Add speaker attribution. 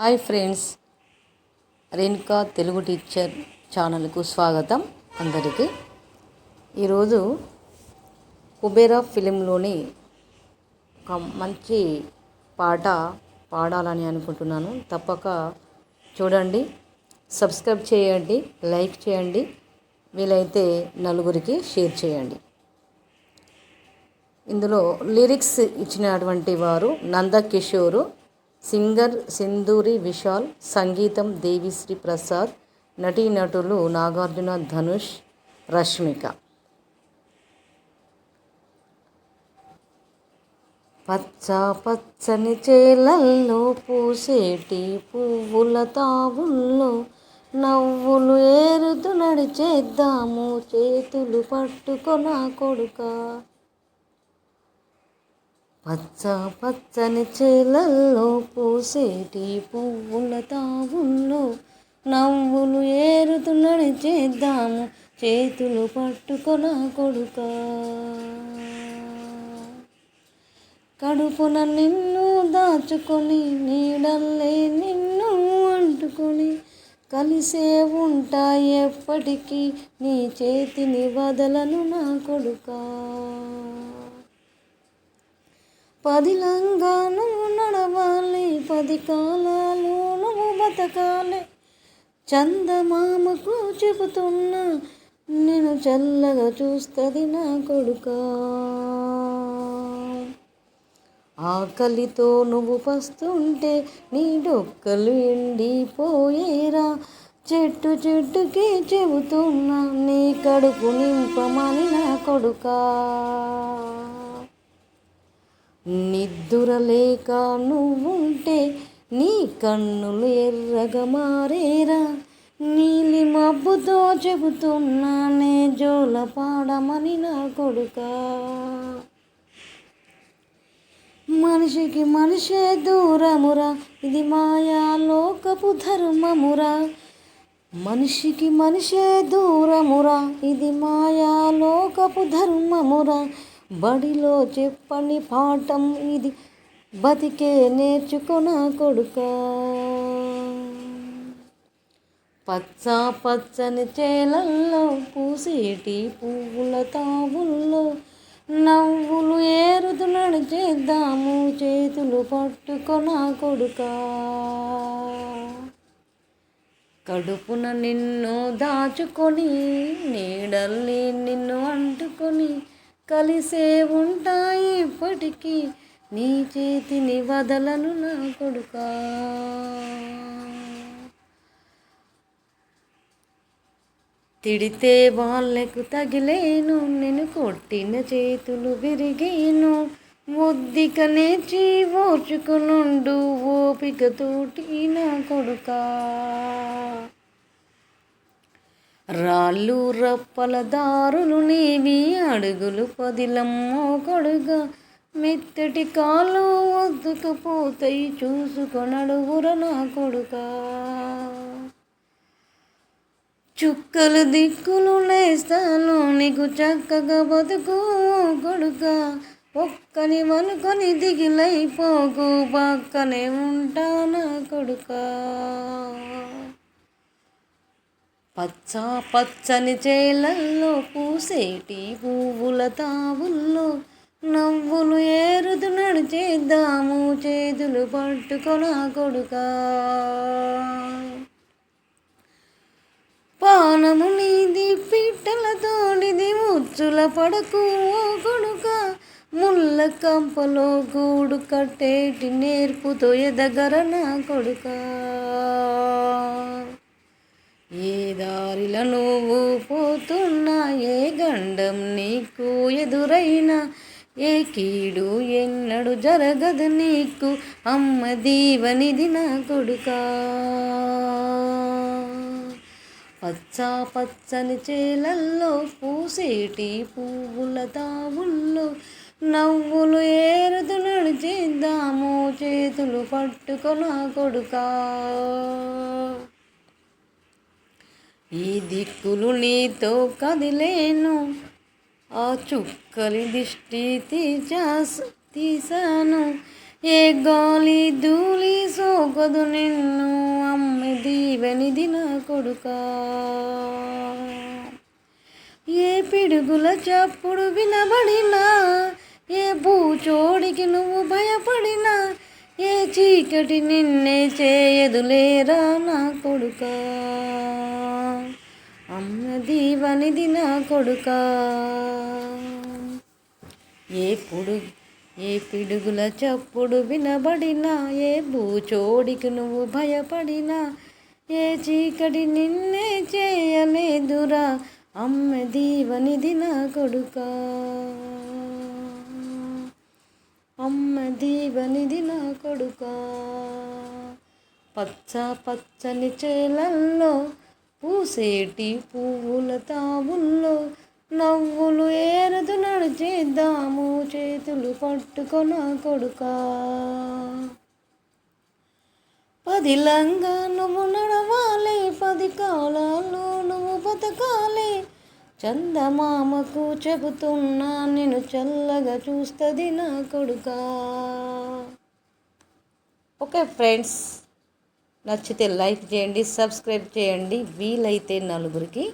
Speaker 1: Hi friends, Renuka Telugu teacher ఛానల్కు స్వాగతం. అందరికీ ఈరోజు కుబేరా ఫిలింలోని ఒక మంచి పాట పాడాలని అనుకుంటున్నాను. తప్పక చూడండి, సబ్స్క్రైబ్ చేయండి, లైక్ చేయండి, వీలైతే నలుగురికి షేర్ చేయండి. ఇందులో లిరిక్స్ ఇచ్చినటువంటి వారు నందకిషోరు, సింగర్ సింధూరి విశాల్, సంగీతం దేవిశ్రీ ప్రసాద్, నటీనటులు నాగార్జున, ధనుష్, రష్మిక. పచ్చ పచ్చని చేలల్లో పూసేటి పువ్వుల తావుల్లో నవ్వులు ఏరుతూ నడిచేద్దాము, చేతులు పట్టుకొన కొడుకా. పచ్చ పచ్చని చేలల్లో పూసేటి పువ్వుల తావుల్లో నవ్వులు ఏరుతూ నడిచేద్దాము, చేతులు పట్టుకొన కొడుకా. కడుపున నిన్ను దాచుకొని నీడల్లే నిన్ను అంటుకొని కలిసే ఉంటాయి ఎప్పటికీ, నీ చేతిని వదలను నా కొడుకా. పదిలంగా నువ్వు నడవాలి, 10 కాలాలు నువ్వు బతకాలి, చందమామకు చెబుతున్నా నేను చల్లగా చూస్తుంది నా కొడుకా. ఆకలితో నువ్వు పస్తుంటే నీ డొక్కలు ఎండిపోయేరా, చెట్టు చెట్టుకి చెబుతున్నా నీ కడుపు నింపమని నా కొడుకా. నిద్దురలేక నువ్వుంటే నీ కన్నులు ఎర్రగా మారేరా, నీలి మబ్బుతో చెబుతున్నా నే జోల పాడమని నా కొడుకా. మనిషికి మనిషే దూరమురా, ఇది మాయా లోకపు ధర్మమురా. మనిషికి మనిషే దూరమురా, ఇది మాయా లోకపు ధర్మమురా. బడిలో చెప్పని పాఠం ఇది, బతికే నేర్చుకొన కొడుకా. పచ్చ పచ్చని చేలల్లో పూసేటి పువ్వుల తావుల్లో నవ్వులు ఏరుతూ నడిచేద్దాము, చేతులు పట్టుకొన కొడుకా. కడుపున నిన్ను దాచుకొని నీడల్ని నిన్ను అంటుకొని కలిసే ఉంటాయి ఇప్పటికీ, నీ చేతిని వదలను నా కొడుకా. తిడితే వాళ్ళకు తగిలేను, నేను కొట్టిన చేతులు విరిగేను, ఒద్దిక నేర్చి ఓర్చుకునుండు ఓపికతోటి నా కొడుకా. రాళ్ళు రప్పల దారులు నీవి, అడుగులు 10 కొడుగా, మెత్తటి కాళ్ళు వద్దుకపోతాయి చూసుకొనడుగుర నా కొడుకా. చుక్కలు దిక్కులు నేస్తాను నీకు చక్కగా బతుకు కొడుకా, ఒక్కని వనుకొని దిగిలైపోకు పక్కనే ఉంటానా కొడుకా. పచ్చ పచ్చని చేలల్లో పూసేటి పువ్వుల తావుల్లో నవ్వులు ఏరుతూ నడిచేద్దాము, చేతులు పట్టుకొన కొడుకా. పానము నీది పిట్టల తోడిది, ముచ్చుల పడకు ఓ కొడుకా. ముళ్ళ కంపలో గూడు కట్టేటి నేర్పుతో ఎదగర నా కొడుకా. ఏ దారిలో నువ్వు పోతున్నా, ఏ గండం నీకు ఎదురైనా, ఏ కీడు ఎన్నడు జరగదు నీకు, అమ్మ దీవనిది నా కొడుకా. పచ్చ పచ్చని చేలల్లో పూసేటి పువ్వుల తావుల్లో నవ్వులు ఏరుతూ నడిచేద్దాము, చేతులు పట్టుకొన కొడుకా. ఈ దిక్కులు నీతో కదిలేను, ఆ చుక్కలి దిష్టి తీశాను, ఏ గాలి ధూళి సోకదు నిన్ను అమ్మ దీవెనిది నా కొడుకా. ఏ పిడుగుల చప్పుడు వినబడినా, ఏ భూచోడికి నువ్వు భయపడినా, ఏ చీకటి నిన్నే చేయదులేరా నా కొడుకా. అమ్మ దీవనిది నా కొడుకా. ఏ పిడుగుల చప్పుడు వినబడినా, ఏ భూచోడికి నువ్వు భయపడినా, ఏ చీకటి నిన్నే చేయలేదురా అమ్మ దీవనిది నా కొడుకా. అమ్మ దీవనిది నా కొడుకా. పచ్చ పచ్చని చేలల్లో పూసేటి పువ్వుల తావుల్లో నవ్వులు ఏరుతూ నడిచేద్దాము చేతులు పట్టుకొన కొడుకా. పదిలంగా నువ్వు నడవాలి, 10 కాలాలు నువ్వు బతకాలి. చందమామకు చెబుతున్నా నిన్ను చల్లగా చూస్తుంది నా కొడుకా. ఓకే ఫ్రెండ్స్, నచ్చితే లైక్ చేయండి, సబ్స్క్రైబ్ చేయండి, వీలైతే నలుగురికి